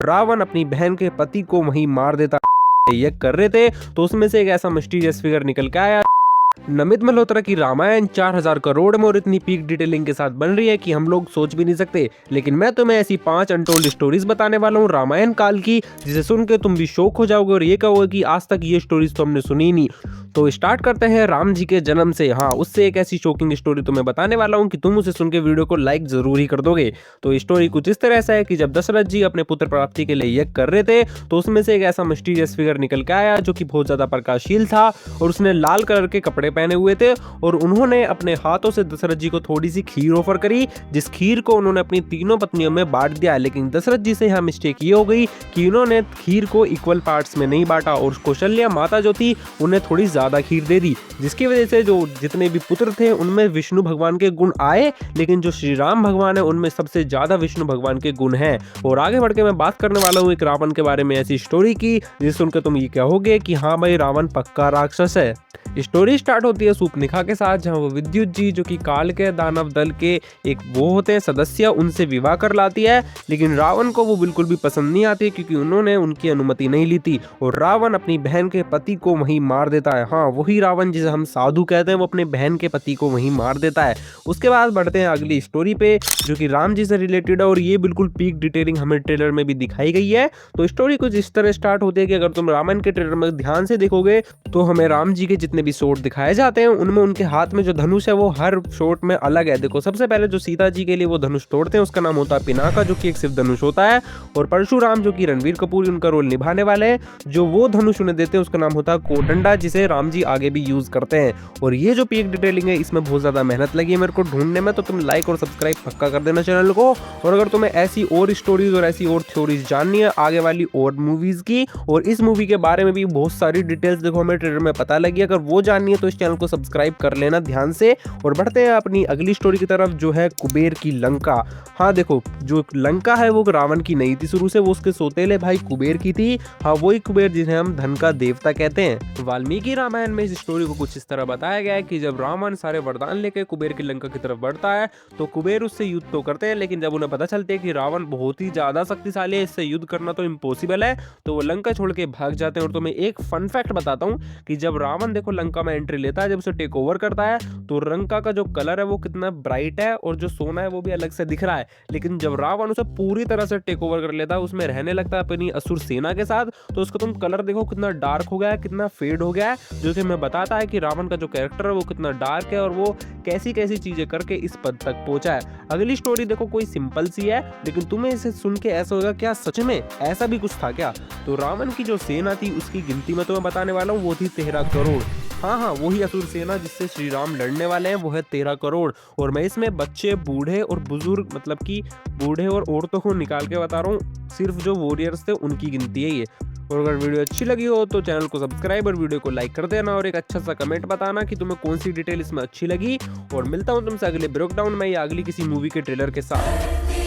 रावण अपनी बहन के पति को वहीं मार देता यज्ञ कर रहे थे तो उसमें से एक ऐसा मिस्टीरियस फिगर निकल के आया। नमित मल्होत्रा की रामायण 4000 करोड़ में और इतनी पीक डिटेलिंग के साथ बन रही है कि हम लोग सोच भी नहीं सकते। लेकिन मैं तुम्हें ऐसी 5 अनटोल्ड स्टोरीज बताने वाला हूँ रामायण काल की, जिसे सुन के तुम भी शौक हो जाओगे और ये कहोगे कि आज तक ये स्टोरीज तो हमने सुनी ही नहीं। तो स्टार्ट करते हैं राम जी के जन्म से। हाँ, उससे एक ऐसी शॉकिंग स्टोरी तुम्हें बताने वाला हूँ कि तुम उसे सुन के वीडियो को लाइक जरूर ही कर दोगे। तो स्टोरी कुछ इस तरह से है कि जब दशरथ जी अपने पुत्र प्राप्ति के लिए यज्ञ कर रहे थे तो उसमें से एक ऐसा मिस्टीरियस फिगर निकल के आया जो कि बहुत ज्यादा प्रकाशशील था और उसने लाल कलर के कपड़े पहने हुए थे और उन्होंने अपने हाथों से दशरथ जी को थोड़ी सी खीर ऑफर करी, जिस खीर को उन्होंने अपनी तीनों पत्नियों में बांट दिया। लेकिन दशरथ जी से यहाँ मिस्टेक ये हो गई कि उन्होंने खीर को इक्वल पार्ट्स में नहीं बांटा और कौशल्या माता जो थी उन्हें थोड़ी ज्यादा खीर दे दी, जिसकी वजह से जो जितने भी पुत्र थे उनमें विष्णु भगवान के गुण आए, लेकिन जो श्री राम भगवान है उनमें सबसे ज्यादा विष्णु भगवान के गुण हैं। और आगे बढ़ के मैं बात करने वाला हूँ एक रावण के बारे में, ऐसी स्टोरी की जिसे सुनकर तुम ये कहोगे कि हाँ भाई रावण पक्का राक्षस है। स्टोरी स्टार्ट होती है सूपनिखा के साथ, जहां वो विद्युत जी जो कि काल के दानव दल के एक वो होते हैं सदस्य, उनसे विवाह कर लाती है। लेकिन रावण को वो बिल्कुल भी पसंद नहीं आती क्योंकि उन्होंने उनकी अनुमति नहीं ली थी और रावण अपनी बहन के पति को वहीं मार देता है। हाँ, वही रावण जिसे हम साधु कहते हैं वो अपने बहन के पति को वहीं मार देता है। उसके बाद बढ़ते हैं अगली स्टोरी पे जो कि राम जी से रिलेटेड है और ये बिल्कुल पीक डिटेलिंग हमें ट्रेलर में भी दिखाई गई है। तो स्टोरी कुछ इस तरह स्टार्ट होती है कि अगर तुम रामायण के ट्रेलर में ध्यान से देखोगे तो हमें राम जी के जितने भी शॉट दिखाए जाते हैं उनमें उनके हाथ में जो धनुष है वो हर शॉट में अलग है। देखो, सबसे पहले जो सीता जी के लिए वो धनुष तोड़ते हैं उसका नाम होता है पिनाका, जो कि एक शिव धनुष होता है। और परशुराम जो कि रणवीर कपूर उनका रोल निभाने वाले हैं, जो वो धनुष उन्हें देते हैं उसका नाम होता है कोदंडा, जिसे राम जी आगे भी यूज करते हैं। और ये जो पीक डिटेलिंग है इसमें बहुत ज्यादा मेहनत लगी है मेरे को ढूंढने में, तो तुम लाइक और सब्सक्राइब पक्का कर देना चैनल को। और अगर तुम्हें ऐसी और स्टोरीज और ऐसी और थ्योरीज जाननी है आगे वाली और मूवीज की और इस मूवी के बारे में भी बहुत सारी डिटेल्स देखो हमें ट्रेलर में पता लगी, अगर वो जाननी है तो इस चैनल को सब्सक्राइब कर लेना ध्यान से। और बढ़ते हैं अपनी अगली स्टोरी की तरफ जो है कुबेर की लंका। हाँ देखो, जो लंका है वो रावण की नहीं थी शुरू से, वो उसके सौतेले भाई कुबेर की थी। हाँ, वही कुबेर जिन्हें हम धन का देवता कहते हैं। वाल्मीकि रामायण में इस स्टोरी को कुछ इस तरह बताया गया है कि जब रावण सारे वरदान लेकर कुबेर की लंका की तरफ बढ़ता है तो कुबेर उससे युद्ध तो करते हैं, लेकिन जब उन्हें पता चलता है कि रावण बहुत ही ज्यादा शक्तिशाली है, इससे युद्ध करना तो इम्पॉसिबल है, तो वो लंका छोड़ के भाग जाते हैं। और तुम्हें एक फन फैक्ट बताता हूँ कि जब रावण देखो लंका में एंट्री लेता है, जब उसे टेक ओवर करता है तो लंका का जो कलर है वो कितना ब्राइट है और जो सोना है वो भी अलग से दिख रहा है। लेकिन जब रावण उसे पूरी तरह से टेक ओवर कर लेता है, उसमें रहने लगता है अपनी असुर सेना के साथ, तो उसका तुम कलर देखो कितना डार्क हो गया है, कितना फेड हो गया है, जो कि हमें बताता है कि रावण का जो कैरेक्टर है वो कितना डार्क है और वो कैसी कैसी चीजें करके इस पद तक पहुंचा है। अगली स्टोरी देखो कोई सिंपल सी है, लेकिन तुम्हें इसे सुन के ऐसा होगा क्या सच में ऐसा भी कुछ था क्या। तो रावण की जो सेना थी उसकी गिनती मैं तुम्हें बताने वाला हूँ, वो थी 13 करोड़। हाँ, वही असुर सेना जिससे श्री राम लड़ने वाले हैं वो है 13 करोड़। और मैं इसमें बच्चे, बूढ़े और बुजुर्ग, मतलब कि बूढ़े और औरतों को निकाल के बता रहा हूँ, सिर्फ जो वॉरियर्स थे उनकी गिनती है ये। और अगर वीडियो अच्छी लगी हो तो चैनल को सब्सक्राइब और वीडियो को लाइक कर देना और एक अच्छा सा कमेंट बताना कि तुम्हें कौन सी डिटेल इसमें अच्छी लगी। और मिलता हूँ तुमसे अगले ब्रेकडाउन में या अगली किसी मूवी के ट्रेलर के साथ।